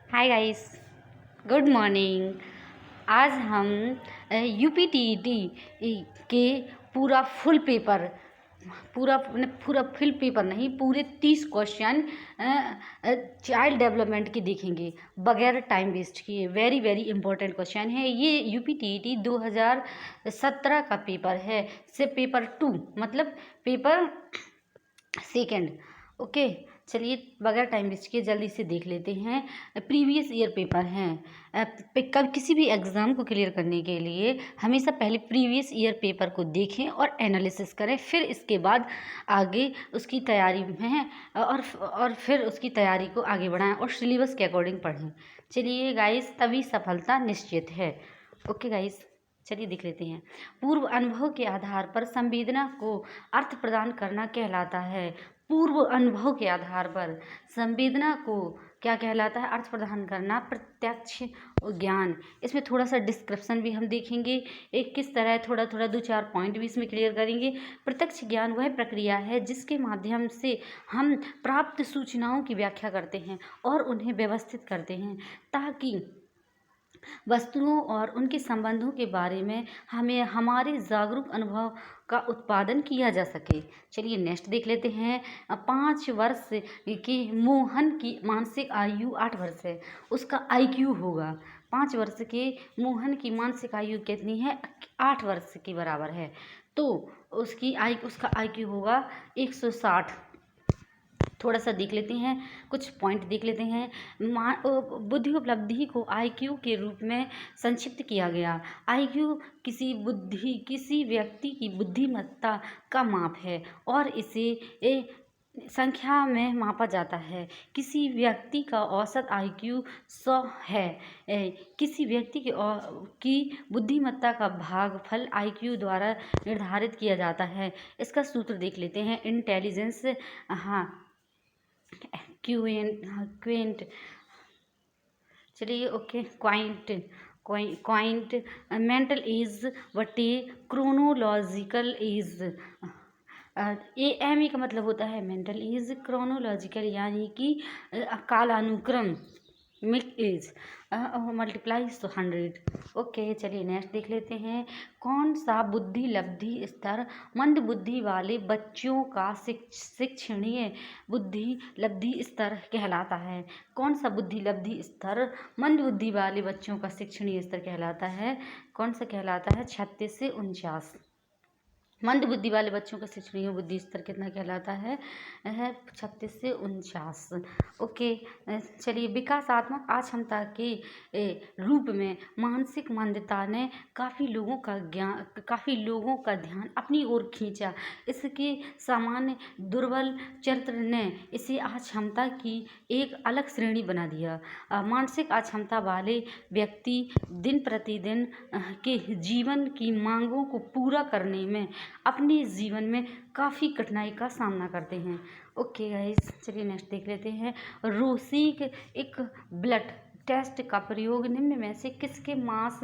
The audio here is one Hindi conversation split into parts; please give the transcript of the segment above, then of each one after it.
Hi guys, good morning. आज हम यूपीटीईटी के पूरा फुल पेपर पूरा फुल पेपर नहीं, पूरे 30 क्वेश्चन चाइल्ड डेवलपमेंट के देखेंगे बगैर टाइम वेस्ट किए। वेरी वेरी इंपॉर्टेंट क्वेश्चन है ये। यूपीटीईटी 2017 का पेपर है, से पेपर 2 मतलब पेपर सेकेंड। ओके, चलिए बगैर टाइम वेस्ट किए जल्दी से देख लेते हैं। प्रीवियस ईयर पेपर हैं। कब किसी भी एग्ज़ाम को क्लियर करने के लिए हमेशा पहले प्रीवियस ईयर पेपर को देखें और एनालिसिस करें, फिर इसके बाद आगे उसकी तैयारी में और फिर उसकी तैयारी को आगे बढ़ाएं और सिलेबस के अकॉर्डिंग पढ़ें। चलिए गाइस, तभी सफलता निश्चित है। ओके गाइस, चलिए देख लेते हैं। पूर्व अनुभव के आधार पर संवेदना को अर्थ प्रदान करना कहलाता है। पूर्व अनुभव के आधार पर संवेदना को क्या कहलाता है? अर्थ प्रदान करना, प्रत्यक्ष ज्ञान। इसमें थोड़ा सा डिस्क्रिप्शन भी हम देखेंगे, एक किस तरह थोड़ा थोड़ा 2-4 पॉइंट भी इसमें क्लियर करेंगे। प्रत्यक्ष ज्ञान वह प्रक्रिया है जिसके माध्यम से हम प्राप्त सूचनाओं की व्याख्या करते हैं और उन्हें व्यवस्थित करते हैं ताकि वस्तुओं और उनके संबंधों के बारे में हमें हमारे जागरूक अनुभव का उत्पादन किया जा सके। चलिए नेक्स्ट देख लेते हैं। 5 वर्ष की मोहन की मानसिक आयु 8 वर्ष है, उसका IQ होगा 5 वर्ष के मोहन की मानसिक आयु कितनी है? 8 वर्ष के बराबर है, तो उसका IQ होगा 160। थोड़ा सा देख लेते हैं, कुछ पॉइंट देख लेते हैं। बुद्धि उपलब्धि को IQ के रूप में संक्षिप्त किया गया। IQ किसी व्यक्ति की बुद्धिमत्ता का माप है और इसे संख्या में मापा जाता है। किसी व्यक्ति का औसत IQ 100 है। किसी व्यक्ति की बुद्धिमत्ता का भागफल IQ द्वारा निर्धारित किया जाता है। इसका सूत्र देख लेते हैं। इंटेलिजेंस, क्विंट, चलिए ओके, क्वाइंट मेंटल एज बटे क्रोनोलॉजिकल एज। AME का मतलब होता है मेंटल एज, क्रोनोलॉजिकल यानी कि कालानुक्रम, मिक एज मल्टीप्लाई 100। ओके, चलिए नेक्स्ट देख लेते हैं। कौन सा बुद्धि लब्धि स्तर मंद बुद्धि वाले बच्चों का शिक्षणीय बुद्धि लब्धि स्तर कहलाता है? कौन सा बुद्धि लब्धि स्तर मंद बुद्धि वाले बच्चों का शिक्षणीय स्तर कहलाता है? कौन सा कहलाता है? 36 से 49। मंद बुद्धि वाले बच्चों का शिक्षणीय बुद्धि स्तर कितना कहलाता है? 36 से 49। ओके, चलिए विकासात्मक अक्षमता के रूप में मानसिक मंदता ने काफ़ी लोगों का ध्यान अपनी ओर खींचा। इसके सामान्य दुर्बल चरित्र ने इसे अक्षमता की एक अलग श्रेणी बना दिया। मानसिक अक्षमता वाले व्यक्ति दिन प्रतिदिन के जीवन की मांगों को पूरा करने में अपने जीवन में काफ़ी कठिनाई का सामना करते हैं। ओके गाइस, चलिए नेक्स्ट देख लेते हैं। रोसीक एक ब्लड टेस्ट का प्रयोग निम्न में से किसके मास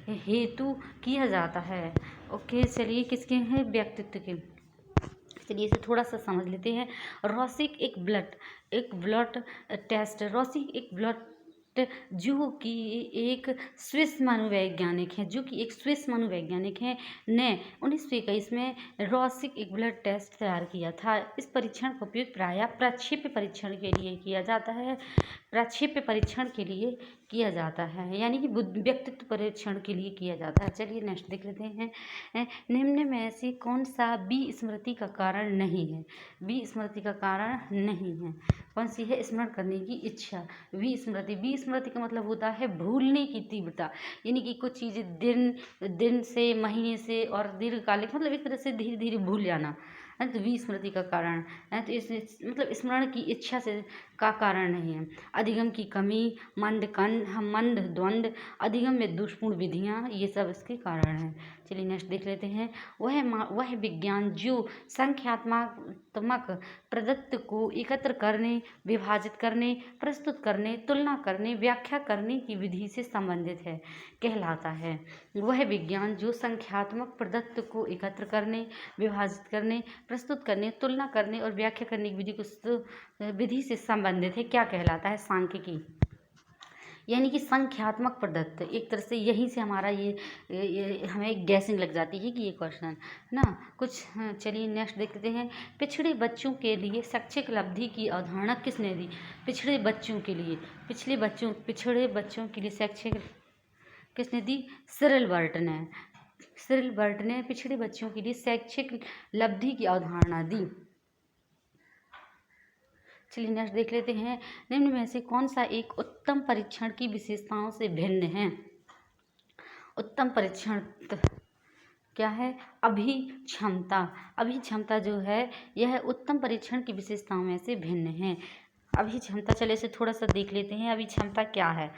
हेतु किया जाता है? ओके, चलिए किसके हैं? व्यक्तित्व के। चलिए इसे थोड़ा सा समझ लेते हैं। रोसीक एक ब्लड टेस्ट, रोसीक एक ब्लड जो कि एक स्विस मनोवैज्ञानिक हैं ने 1921 में रोसिक एक ब्लड टेस्ट तैयार किया था। इस परीक्षण का उपयोग प्रायः प्रक्षेप्य परीक्षण के लिए किया जाता है, यानी कि व्यक्तित्व परीक्षण के लिए किया जाता है। चलिए नेक्स्ट देख लेते हैं। निम्न में से कौन सा विस्मृति का कारण नहीं है? विस्मृति का कारण नहीं है कौन सी है? स्मरण करने की इच्छा। विस्मृति का मतलब होता है भूलने की तीव्रता, यानी कि कुछ चीज़ें दिन से, महीने से और दीर्घकालिक, मतलब एक तरह से धीरे धीरे भूल जाना है, तो विस्मृति का कारण है। तो इस मतलब स्मरण की इच्छा से का कारण नहीं है। अधिगम की कमी, मंद द्वंद, अधिगम में दुष्पूर्ण विधियाँ, ये सब इसके कारण हैं। चलिए नेक्स्ट देख लेते हैं। वह विज्ञान जो संख्यात्मक प्रदत्त को एकत्र करने, विभाजित करने, प्रस्तुत करने, तुलना करने, व्याख्या करने की विधि से संबंधित है कहलाता है। वह विज्ञान जो संख्यात्मक प्रदत्त को एकत्र करने, विभाजित करने, प्रस्तुत करने, तुलना करने और व्याख्या करने की विधि से संबंधित है, क्या कहलाता है? सांख्यिकी। यानी कि संख्यात्मक प्रदत्त, एक तरह से यहीं से हमारा ये हमें गैसिंग लग जाती है कि ये क्वेश्चन है ना कुछ। हाँ, चलिए नेक्स्ट देखते हैं। पिछड़े बच्चों के लिए शैक्षिक उपलब्धि की अवधारणा किसने दी? पिछड़े बच्चों के लिए पिछड़े बच्चों के लिए शैक्षिक किसने दी? सिरिल बर्ट ने। सिरिल बर्ट ने पिछड़े बच्चों के लिए शैक्षिक उपलब्धि की अवधारणा दी। चलिए नेक्स्ट देख लेते हैं। निम्न में से कौन सा एक उत्तम परीक्षण की विशेषताओं से भिन्न है? उत्तम परीक्षण क्या है? अभिक्षमता। अभिक्षमता जो है यह उत्तम परीक्षण की विशेषताओं में से भिन्न है। अभिक्षमता, चले इसे थोड़ा सा देख लेते हैं। अभिक्षमता क्या है?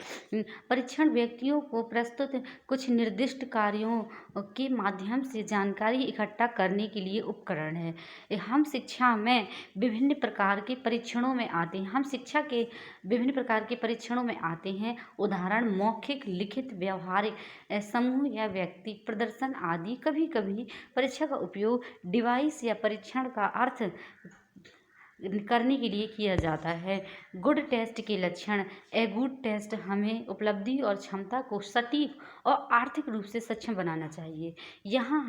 परीक्षण व्यक्तियों को प्रस्तुत कुछ निर्दिष्ट कार्यों के माध्यम से जानकारी इकट्ठा करने के लिए उपकरण है। हम शिक्षा में विभिन्न प्रकार के परीक्षणों में आते हैं। हम शिक्षा के विभिन्न प्रकार के परीक्षणों में आते हैं। उदाहरण मौखिक, लिखित, व्यवहारिक, समूह या व्यक्ति प्रदर्शन आदि। कभी कभी परीक्षा का उपयोग डिवाइस या परीक्षण का अर्थ करने के लिए किया जाता है। गुड टेस्ट के लक्षण। ए गुड टेस्ट हमें उपलब्धि और क्षमता को सटीक और आर्थिक रूप से सक्षम बनाना चाहिए। यहाँ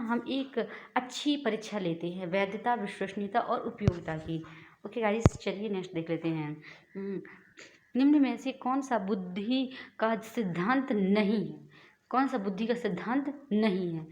हम एक अच्छी परीक्षा लेते हैं वैधता, विश्वसनीयता और उपयोगिता की। ओके गाइस, चलिए नेक्स्ट देख लेते हैं। निम्न में से कौन सा बुद्धि का सिद्धांत नहीं है? कौन सा बुद्धि का सिद्धांत नहीं है?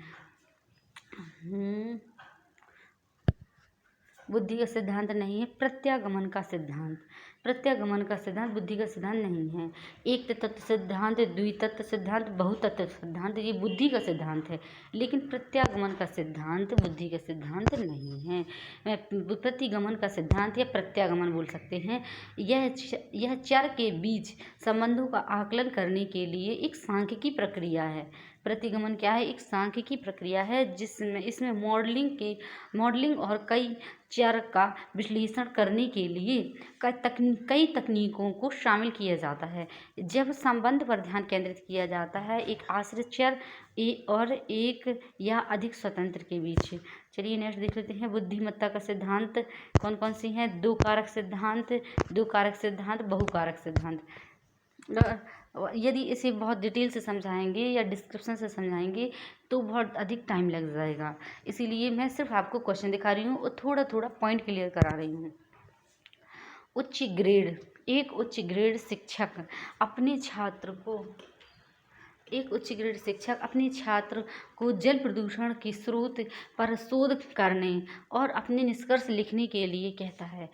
बुद्धि का सिद्धांत नहीं है प्रत्यागमन का सिद्धांत। प्रत्यागमन का सिद्धांत बुद्धि का सिद्धांत नहीं है। एक तत्व सिद्धांत, द्वितत्व सिद्धांत, बहुतत्व सिद्धांत ये बुद्धि का सिद्धांत है, लेकिन प्रत्यागमन का सिद्धांत बुद्धि का सिद्धांत नहीं है। प्रतिगमन का सिद्धांत या प्रत्यागमन बोल सकते हैं। यह चर के बीच संबंधों का आकलन करने के लिए एक सांख्यिकी प्रक्रिया है। प्रतिगमन क्या है? एक सांख्यिकी प्रक्रिया है जिसमें इसमें मॉडलिंग और कई चर का विश्लेषण करने के लिए कई तकनीकों को शामिल किया जाता है। जब संबंध पर ध्यान केंद्रित किया जाता है एक आश्रित चर और एक या अधिक स्वतंत्र के बीच। चलिए नेक्स्ट देख लेते हैं। बुद्धिमत्ता का सिद्धांत कौन कौन सी हैं? दो कारक सिद्धांत, बहुकारक सिद्धांत। यदि इसे बहुत डिटेल से समझाएंगे या डिस्क्रिप्शन से समझाएंगे तो बहुत अधिक टाइम लग जाएगा, इसीलिए मैं सिर्फ आपको क्वेश्चन दिखा रही हूँ और थोड़ा थोड़ा पॉइंट क्लियर करा रही हूँ। उच्च ग्रेड। एक उच्च ग्रेड शिक्षक अपने छात्र को जल प्रदूषण के स्रोत पर शोध करने और अपने निष्कर्ष लिखने के लिए कहता है।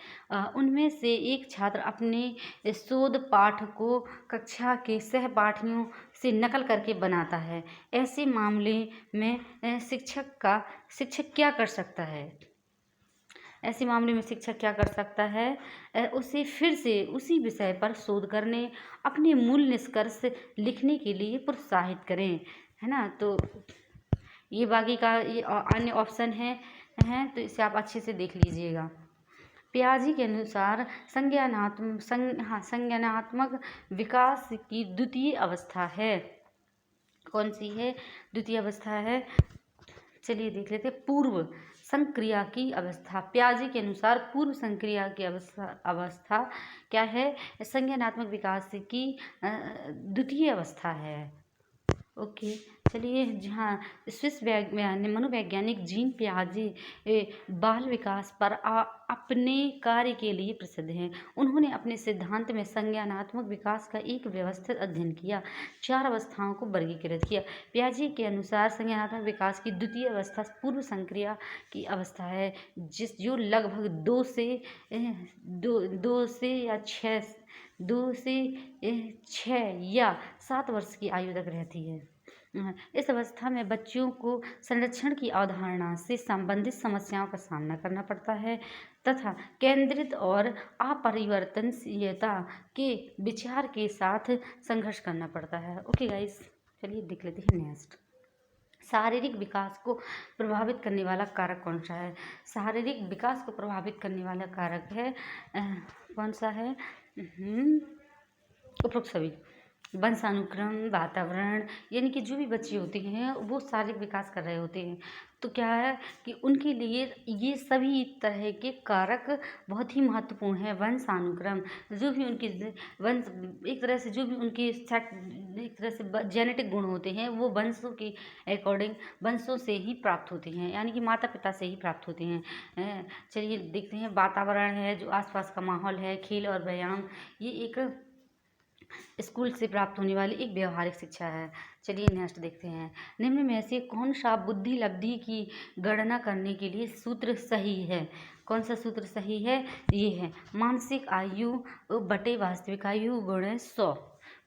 उनमें से एक छात्र अपने शोध पाठ को कक्षा के सहपाठियों से नकल करके बनाता है। ऐसे मामले में शिक्षक क्या कर सकता है? ऐसे मामले में शिक्षक क्या कर सकता है? उसे फिर से उसी विषय पर शोध करने, अपने मूल निष्कर्ष लिखने के लिए प्रोत्साहित करें, है ना। तो ये बाकी का ये अन्य ऑप्शन हैं तो इसे आप अच्छे से देख लीजिएगा। पियाजी के अनुसार संज्ञानात्मक विकास की द्वितीय अवस्था है। कौन सी है? द्वितीय अवस्था है। चलिए देख लेते हैं। पूर्व संक्रिया की अवस्था। पियाजी के अनुसार पूर्व संक्रिया की अवस्था क्या है? संज्ञानात्मक विकास की द्वितीय अवस्था है। ओके, चलिए जहाँ स्विस मनोवैज्ञानिक जीन पियाजे बाल विकास पर अपने कार्य के लिए प्रसिद्ध हैं। उन्होंने अपने सिद्धांत में संज्ञानात्मक विकास का एक व्यवस्थित अध्ययन किया, 4 अवस्थाओं को वर्गीकृत किया। पियाजे के अनुसार संज्ञानात्मक विकास की द्वितीय अवस्था पूर्व संक्रिया की अवस्था है, जो लगभग 2 से 6 या 7 वर्ष की आयु तक रहती है। इस अवस्था में बच्चों को संरक्षण की अवधारणा से संबंधित समस्याओं का सामना करना पड़ता है तथा केंद्रित और अपरिवर्तनशीलता के विचार के साथ संघर्ष करना पड़ता है। ओके गाइस, चलिए देख लेते हैं नेक्स्ट। शारीरिक विकास को प्रभावित करने वाला कारक कौन सा है? शारीरिक विकास को प्रभावित करने वाला कारक है कौन सा है? उपरोक्त सभी। वंशानुक्रम, वातावरण, यानी कि जो भी बच्चे होते हैं वो शारीरिक विकास कर रहे होते हैं, तो क्या है कि उनके लिए ये सभी तरह के कारक बहुत ही महत्वपूर्ण हैं। वंशानुक्रम, जो भी उनके वंश, एक तरह से जो भी उनके एक तरह से जेनेटिक गुण होते हैं वो वंशों के अकॉर्डिंग, वंशों से ही प्राप्त होते हैं, यानी कि माता पिता से ही प्राप्त होते हैं। चलिए देखते हैं, वातावरण है, जो आसपास का माहौल है, खेल और व्यायाम, ये एक स्कूल से प्राप्त होने वाली एक व्यवहारिक शिक्षा है। चलिए नेक्स्ट देखते हैं, निम्न में से कौन सा बुद्धि लब्धि की गणना करने के लिए सूत्र सही है? कौन सा सूत्र सही है? ये है मानसिक आयु बटे वास्तविक आयु गुणे 100।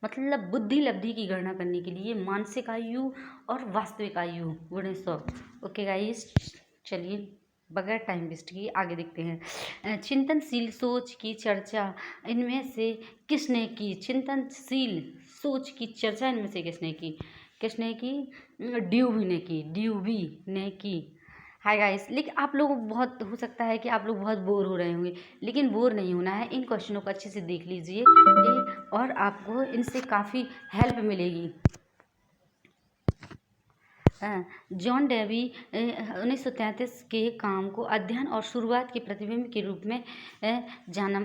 मतलब बुद्धि लब्धि की गणना करने के लिए मानसिक आयु और वास्तविक आयु गुणे 100। ओके गाइस, चलिए बगैर टाइम वेस्ट किए आगे देखते हैं। चिंतनशील सोच की चर्चा इनमें से किसने की? चिंतनशील सोच की चर्चा इनमें से किसने की? किसने की? ड्यूबी ने की। ड्यूबी ने की। हाय गाइस, लेकिन आप लोग बहुत, हो सकता है कि आप लोग बहुत बोर हो रहे होंगे, लेकिन बोर नहीं होना है। इन क्वेश्चनों को अच्छे से देख लीजिए और आपको इनसे काफ़ी हेल्प मिलेगी। जॉन डेवी 1933 के काम को अध्ययन और शुरुआत के प्रतिबिंब के रूप में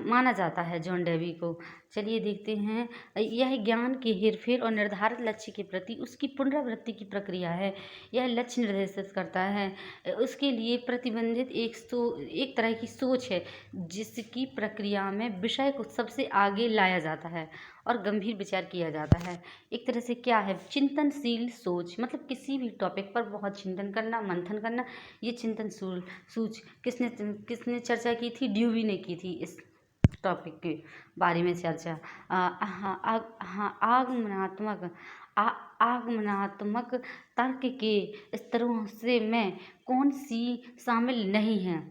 माना जाता है जॉन डेवी को। चलिए देखते हैं, यह ज्ञान के हेरफेर और निर्धारित लक्ष्य के प्रति उसकी पुनरावृत्ति की प्रक्रिया है। यह लक्ष्य निर्देशित करता है, उसके लिए प्रतिबंधित एक तरह की सोच है जिसकी प्रक्रिया में विषय को सबसे आगे लाया जाता है और गंभीर विचार किया जाता है। एक तरह से क्या है, चिंतनशील सोच, मतलब किसी भी टॉपिक पर बहुत चिंतन करना, मंथन करना। ये चिंतनशील सोच किसने चर्चा की थी? ड्यूवी ने की थी इस टॉपिक के बारे में चर्चा। आगमनात्मक तर्क के स्तरों से में कौन सी शामिल नहीं है?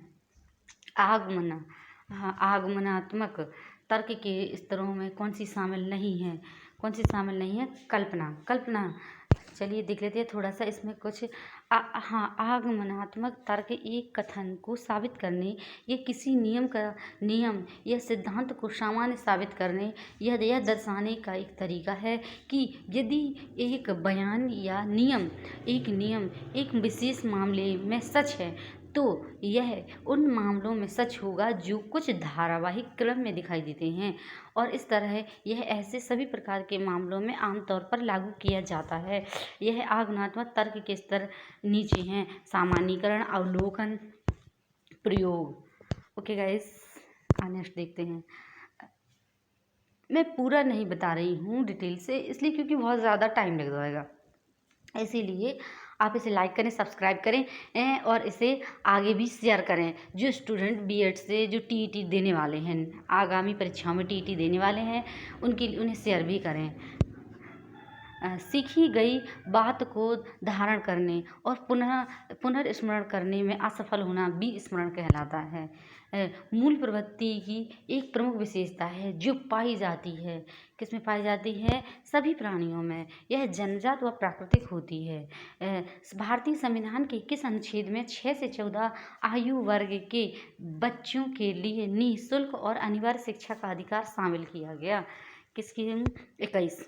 आगमनात्मक तर्क के स्तरों में कौन सी शामिल नहीं है? कौन सी शामिल नहीं है? कल्पना। चलिए देख लेते हैं थोड़ा सा इसमें कुछ। आगमनात्मक तर्क एक कथन को साबित करने या किसी नियम या सिद्धांत को सामान्य साबित करने यह दर्शाने का एक तरीका है कि यदि एक बयान या नियम एक विशेष मामले में सच है तो यह उन मामलों में सच होगा जो कुछ धारावाहिक क्रम में दिखाई देते हैं, और इस तरह यह ऐसे सभी प्रकार के मामलों में आमतौर पर लागू किया जाता है। यह आगमनात्मक तर्क के स्तर नीचे हैं: सामान्यीकरण, अवलोकन, प्रयोग। ओके गाइस, नेक्स्ट देखते हैं। मैं पूरा नहीं बता रही हूँ डिटेल से, इसलिए क्योंकि बहुत ज़्यादा टाइम लग जाएगा, इसीलिए आप इसे लाइक करें, सब्सक्राइब करें और इसे आगे भी शेयर करें। जो स्टूडेंट बीएड से जो टीईटी देने वाले हैं, आगामी परीक्षाओं में टीईटी देने वाले हैं, उन्हें शेयर भी करें। सीखी गई बात को धारण करने और पुनर्स्मरण करने में असफल होना विस्मरण कहलाता है। मूल प्रवृत्ति की एक प्रमुख विशेषता है जो पाई जाती है, किसमें पाई जाती है? सभी प्राणियों में। यह जन्मजात व प्राकृतिक होती है। भारतीय संविधान के किस अनुच्छेद में 6 से 14 आयु वर्ग के बच्चों के लिए निःशुल्क और अनिवार्य शिक्षा का अधिकार शामिल किया गया? किसकी? 21।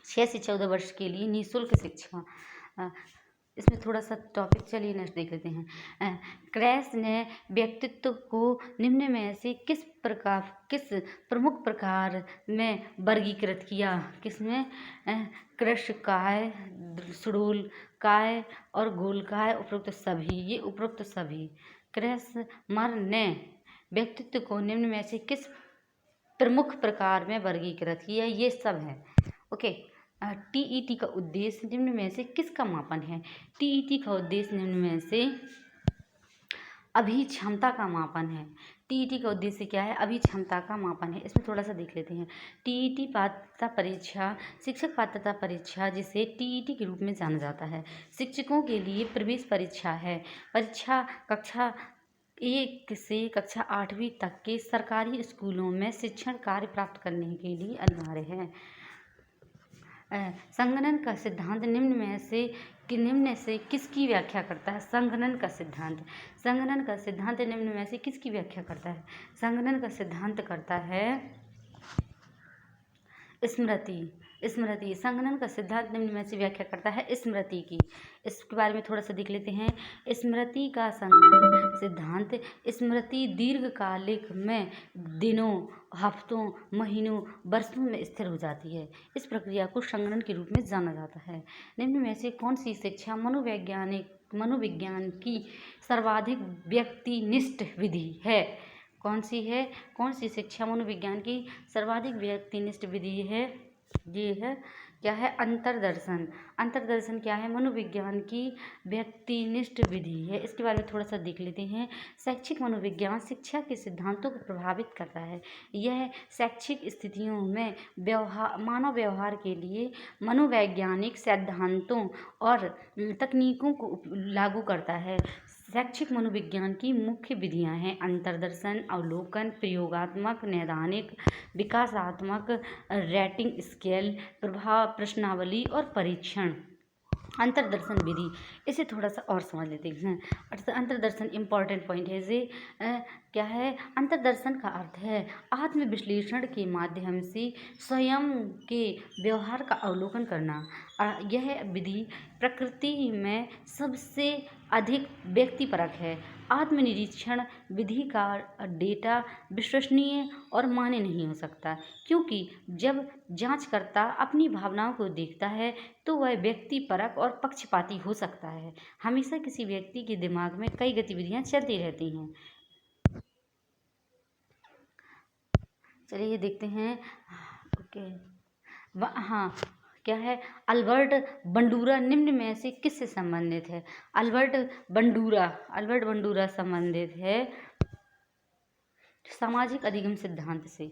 6 से 14 वर्ष के लिए निःशुल्क शिक्षा। इसमें थोड़ा सा टॉपिक, चलिए नेक्स्ट देख लेते हैं। क्रैश ने व्यक्तित्व को निम्न में से किस प्रमुख प्रकार में वर्गीकृत किया? किसमें? कृशकाय, सुडोलकाय और गोलकाय। उपरोक्त सभी। क्रैशमर ने व्यक्तित्व को निम्न में से किस प्रमुख प्रकार में वर्गीकृत किया? ये सब है। ओके। टीईटी का उद्देश्य निम्न में से किसका मापन है? टीईटी का उद्देश्य निम्न में से अभिक्षमता का मापन है। टीईटी का उद्देश्य क्या है? अभिक्षमता का मापन है। इसमें थोड़ा सा देख लेते हैं। टीईटी पात्रता परीक्षा शिक्षक पात्रता परीक्षा, जिसे टीईटी के रूप में जाना जाता है, शिक्षकों के लिए प्रवेश परीक्षा है। परीक्षा कक्षा 1 से कक्षा 8वीं तक के सरकारी स्कूलों में शिक्षण कार्य प्राप्त करने के लिए अनिवार्य है। संगणन का सिद्धांत निम्न से किसकी व्याख्या करता है? संगणन का सिद्धांत निम्न में से किसकी व्याख्या करता है? संगणन का सिद्धांत करता है स्मृति। स्मृति संघनन का सिद्धांत निम्न में से व्याख्या करता है स्मृति की। इसके बारे में थोड़ा सा देख लेते हैं। स्मृति का संघनन सिद्धांत, स्मृति दीर्घकालिक में दिनों, हफ्तों, महीनों, वर्षों में स्थिर हो जाती है। इस प्रक्रिया को संघनन के रूप में जाना जाता है। निम्न में से कौन सी शिक्षा मनोविज्ञान की सर्वाधिक व्यक्तिनिष्ठ विधि है? कौन सी है? कौन सी शिक्षा मनोविज्ञान की सर्वाधिक व्यक्तिनिष्ठ विधि है? ये है, क्या है? अंतर्दर्शन। अंतर्दर्शन क्या है? मनोविज्ञान की व्यक्तिनिष्ठ विधि है। इसके बारे में थोड़ा सा देख लेते हैं। शैक्षिक मनोविज्ञान शिक्षा के सिद्धांतों को प्रभावित करता है। यह शैक्षिक स्थितियों में मानव व्यवहार के लिए मनोवैज्ञानिक सिद्धांतों और तकनीकों को लागू करता है। शैक्षिक मनोविज्ञान की मुख्य विधियां हैं अंतर्दर्शन, अवलोकन, प्रयोगात्मक, नैदानिक, विकासात्मक, रेटिंग स्केल, प्रभाव, प्रश्नावली और परीक्षण। अंतर्दर्शन विधि, इसे थोड़ा सा और समझ लेते हैं। अंतर्दर्शन इम्पॉर्टेंट पॉइंट है। ये क्या है? अंतर्दर्शन का अर्थ है आत्मविश्लेषण के माध्यम से स्वयं के व्यवहार का अवलोकन करना। यह विधि प्रकृति में सबसे अधिक व्यक्तिपरक है। आत्मनिरीक्षण विधि का डेटा विश्वसनीय और मान्य नहीं हो सकता, क्योंकि जब जांचकर्ता अपनी भावनाओं को देखता है तो वह व्यक्तिपरक और पक्षपाती हो सकता है। हमेशा किसी व्यक्ति के दिमाग में कई गतिविधियां चलती रहती हैं। चलिए देखते हैं। ओके, हाँ, क्या है? अल्बर्ट बंडूरा निम्न में से किससे संबंधित है? अल्बर्ट बंडूरा संबंधित है सामाजिक अधिगम सिद्धांत से।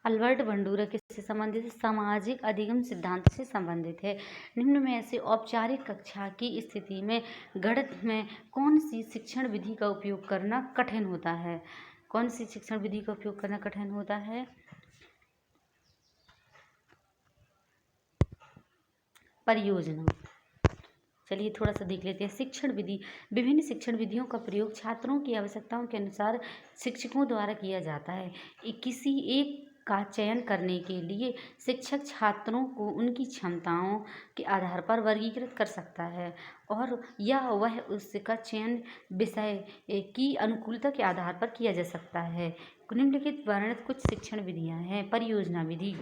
अल्बर्ट बंडूरा किससे संबंधित है? सामाजिक अधिगम सिद्धांत से संबंधित है। निम्न में से औपचारिक कक्षा की स्थिति में गणित में कौन सी शिक्षण विधि का उपयोग करना कठिन होता है? कौन सी शिक्षण विधि का उपयोग करना कठिन होता है? परियोजना। चलिए थोड़ा सा देख लेते हैं। शिक्षण विधि, विभिन्न शिक्षण विधियों का प्रयोग छात्रों की आवश्यकताओं के अनुसार शिक्षकों द्वारा किया जाता है। किसी एक का चयन करने के लिए शिक्षक छात्रों को उनकी क्षमताओं के आधार पर वर्गीकृत कर सकता है, और या वह उसका चयन विषय की अनुकूलता के आधार पर किया जा सकता है। निम्नलिखित वर्णित कुछ शिक्षण विधियां हैं। परियोजना विधि,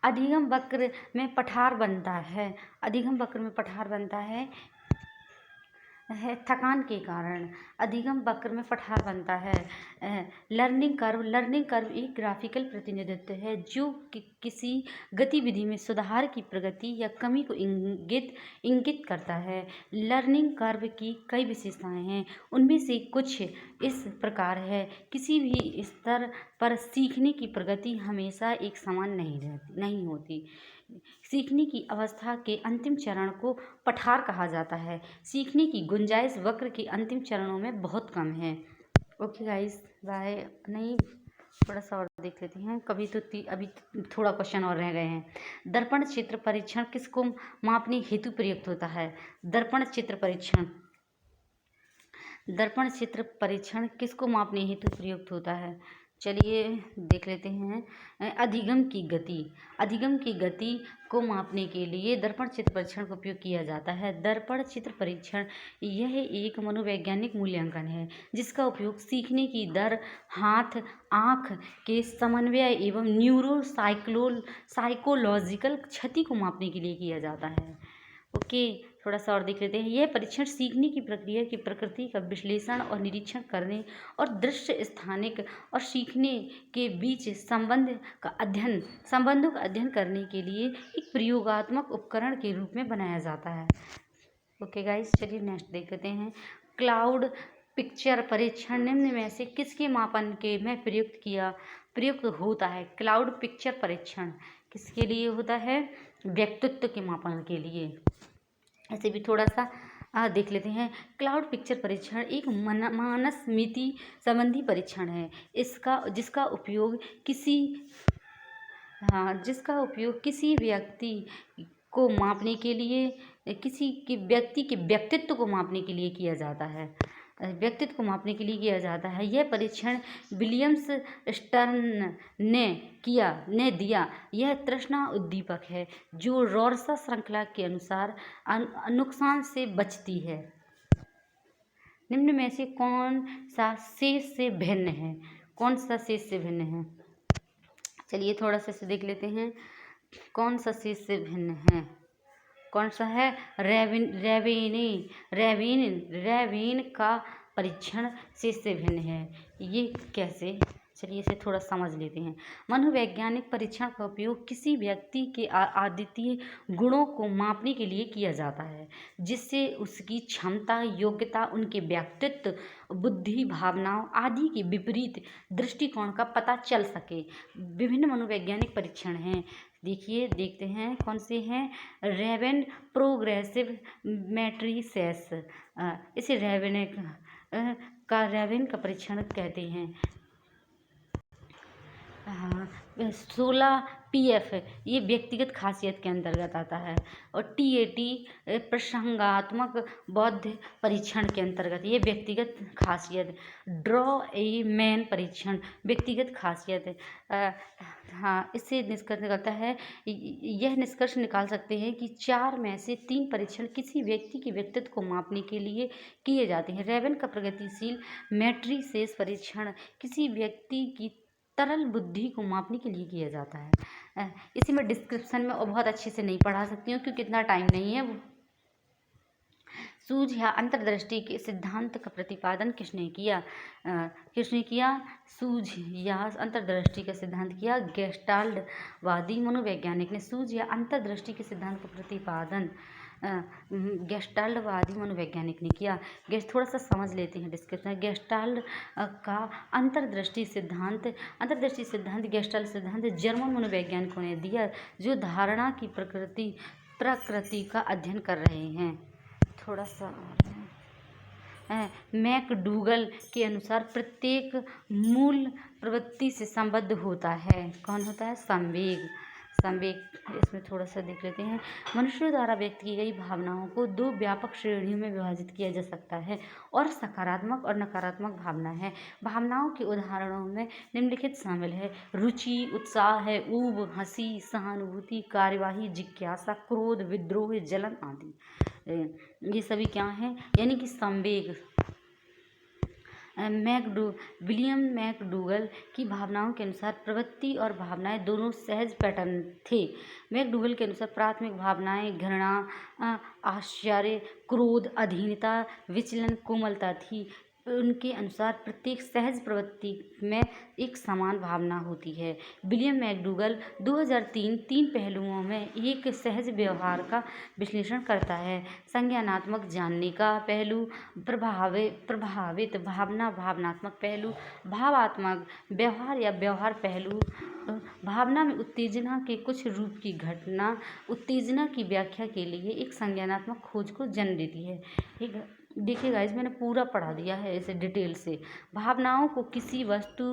अधिगम वक्र में पठार बनता है। अधिगम वक्र में पठार बनता है थकान के कारण। अधिगम वक्र में पठार बनता है। लर्निंग कर्व एक ग्राफिकल प्रतिनिधित्व है जो किसी गतिविधि में सुधार की प्रगति या कमी को इंगित करता है। लर्निंग कर्व की कई विशेषताएं हैं, उनमें से कुछ इस प्रकार है। किसी भी स्तर पर सीखने की प्रगति हमेशा एक समान नहीं होती। सीखने की अवस्था के अंतिम चरण को पठार कहा जाता है। सीखने की गुंजाइश वक्र के अंतिम चरणों में बहुत कम है। Okay guys, bye. नहीं, थोड़ा सा और देख लेते हैं। अभी थोड़ा क्वेश्चन और रह गए हैं। दर्पण चित्र परीक्षण किसको मापने हेतु प्रयुक्त होता है? दर्पण चित्र परीक्षण किसको मापने हेतु प्रयुक्त होता है? चलिए देख लेते हैं। अधिगम की गति को मापने के लिए दर्पण चित्र परीक्षण का उपयोग किया जाता है। दर्पण चित्र परीक्षण यह एक मनोवैज्ञानिक मूल्यांकन है जिसका उपयोग सीखने की दर, हाथ आँख के समन्वय एवं न्यूरो साइकोलॉजिकल क्षति को मापने के लिए किया जाता है। ओके, थोड़ा सा और देख लेते हैं। यह परीक्षण सीखने की प्रक्रिया की प्रकृति का विश्लेषण और निरीक्षण करने और दृश्य, स्थानिक और सीखने के बीच संबंधों का अध्ययन करने के लिए एक प्रयोगात्मक उपकरण के रूप में बनाया जाता है। ओके गाइस, चलिए नेक्स्ट देख लेते हैं। क्लाउड पिक्चर परीक्षण निम्न में से किसके मापन के में प्रयुक्त होता है? क्लाउड पिक्चर परीक्षण किसके लिए होता है? व्यक्तित्व के मापन के लिए। ऐसे भी थोड़ा सा देख लेते हैं। क्लाउड पिक्चर परीक्षण एक मानस मिति संबंधी परीक्षण है। जिसका उपयोग किसी व्यक्ति को मापने के लिए, किसी के व्यक्ति के व्यक्तित्व को मापने के लिए किया जाता है। व्यक्तित्व को मापने के लिए किया जाता है। यह परीक्षण विलियम्स स्टर्न ने दिया। यह तृष्णा उद्दीपक है जो रॉर्सा श्रृंखला के अनुसार नुकसान से बचती है। निम्न में से कौन सा शेष से भिन्न है? कौन सा शेष से भिन्न है? चलिए थोड़ा सा इसे देख लेते हैं। कौन सा शेष से भिन्न है? कौन सा है? रैविन का परीक्षण शेष से भिन्न है। ये कैसे? चलिए इसे थोड़ा समझ लेते हैं। मनोवैज्ञानिक परीक्षण का उपयोग किसी व्यक्ति के अद्वितीय गुणों को मापने के लिए किया जाता है, जिससे उसकी क्षमता, योग्यता, उनके व्यक्तित्व, बुद्धि, भावनाओं आदि के विपरीत दृष्टिकोण का पता चल सके। विभिन्न मनोवैज्ञानिक परीक्षण हैं। देखते हैं कौन से हैं। रैवेन प्रोग्रेसिव मैट्रिसेस, इसे रैवेन का परीक्षण कहते हैं। 16 PF ये व्यक्तिगत खासियत के अंतर्गत आता है, और TAT प्रसंगात्मक बौद्ध परीक्षण के अंतर्गत ये व्यक्तिगत खासियत। ड्रॉ ए मैन परीक्षण व्यक्तिगत खासियत। हाँ, इससे निष्कर्ष निकलता है, यह निष्कर्ष निकाल सकते हैं कि 4 में से 3 परीक्षण किसी व्यक्ति के व्यक्तित्व को मापने के लिए किए जाते हैं। रैवेन का प्रगतिशील मैट्रिसेस परीक्षण किसी व्यक्ति की तरल बुद्धि को मापने के लिए किया जाता है। इसे मैं डिस्क्रिप्शन में और बहुत अच्छे से नहीं पढ़ा सकती हूँ क्योंकि इतना टाइम नहीं है। सूझ या अंतर्दृष्टि के सिद्धांत का प्रतिपादन किसने किया? सूझ या अंतर्दृष्टि का सिद्धांत किया गेस्टाल्टवादी मनोवैज्ञानिक ने। सूझ या अंतर्दृष्टि के सिद्धांत का प्रतिपादन गेस्टाल्टवादी मनोवैज्ञानिक ने किया। थोड़ा सा समझ लेते हैं डिस्क्रिप्शन। गेस्टाल्ट का अंतर्दृष्टि सिद्धांत गेस्टाल्ट सिद्धांत जर्मन मनोवैज्ञानिकों ने दिया जो धारणा की प्रकृति का अध्ययन कर रहे हैं। थोड़ा सा मैकडूगल के अनुसार प्रत्येक मूल प्रवृत्ति से संबद्ध होता है। कौन होता है? संवेग। इसमें थोड़ा सा देख लेते हैं। मनुष्यों द्वारा व्यक्त की गई भावनाओं को 2 व्यापक श्रेणियों में विभाजित किया जा सकता है, और सकारात्मक और नकारात्मक भावना है। भावनाओं के उदाहरणों में निम्नलिखित शामिल है: रुचि, उत्साह, ऊब, हंसी, सहानुभूति, कार्यवाही, जिज्ञासा, क्रोध, विद्रोह, जलन आदि। ये सभी क्या हैं? यानी कि संवेग। विलियम मैकडूगल की भावनाओं के अनुसार प्रवृत्ति और भावनाएं दोनों सहज पैटर्न थे। मैकडूगल के अनुसार प्राथमिक भावनाएं घृणा, आश्चर्य, क्रोध, अधीनता, विचलन, कोमलता थी। उनके अनुसार प्रत्येक सहज प्रवृत्ति में एक समान भावना होती है। विलियम मैकडूगल 2003 3 पहलुओं में एक सहज व्यवहार का विश्लेषण करता है: संज्ञानात्मक जानने का पहलू, प्रभावित भावना, भावनात्मक पहलू, भावात्मक व्यवहार या व्यवहार पहलू। भावना में उत्तेजना के कुछ रूप की घटना उत्तेजना की व्याख्या के लिए एक संज्ञानात्मक खोज को जन्म देती है। देखिए गाइस, मैंने पूरा पढ़ा दिया है इसे डिटेल से। भावनाओं को किसी वस्तु,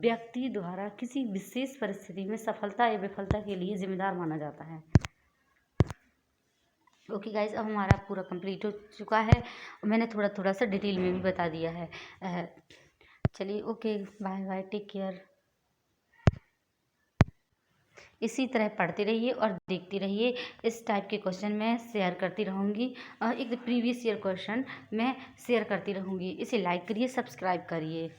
व्यक्ति द्वारा किसी विशेष परिस्थिति में सफलता या विफलता के लिए जिम्मेदार माना जाता है। ओके गाइस, अब हमारा पूरा कंप्लीट हो चुका है। मैंने थोड़ा सा डिटेल में भी बता दिया है। चलिए, okay, bye bye, take care. इसी तरह पढ़ते रहिए और देखते रहिए। इस टाइप के क्वेश्चन मैं शेयर करती रहूँगी। एक प्रीवियस ईयर क्वेश्चन मैं शेयर करती रहूँगी। इसे लाइक करिए, सब्सक्राइब करिए।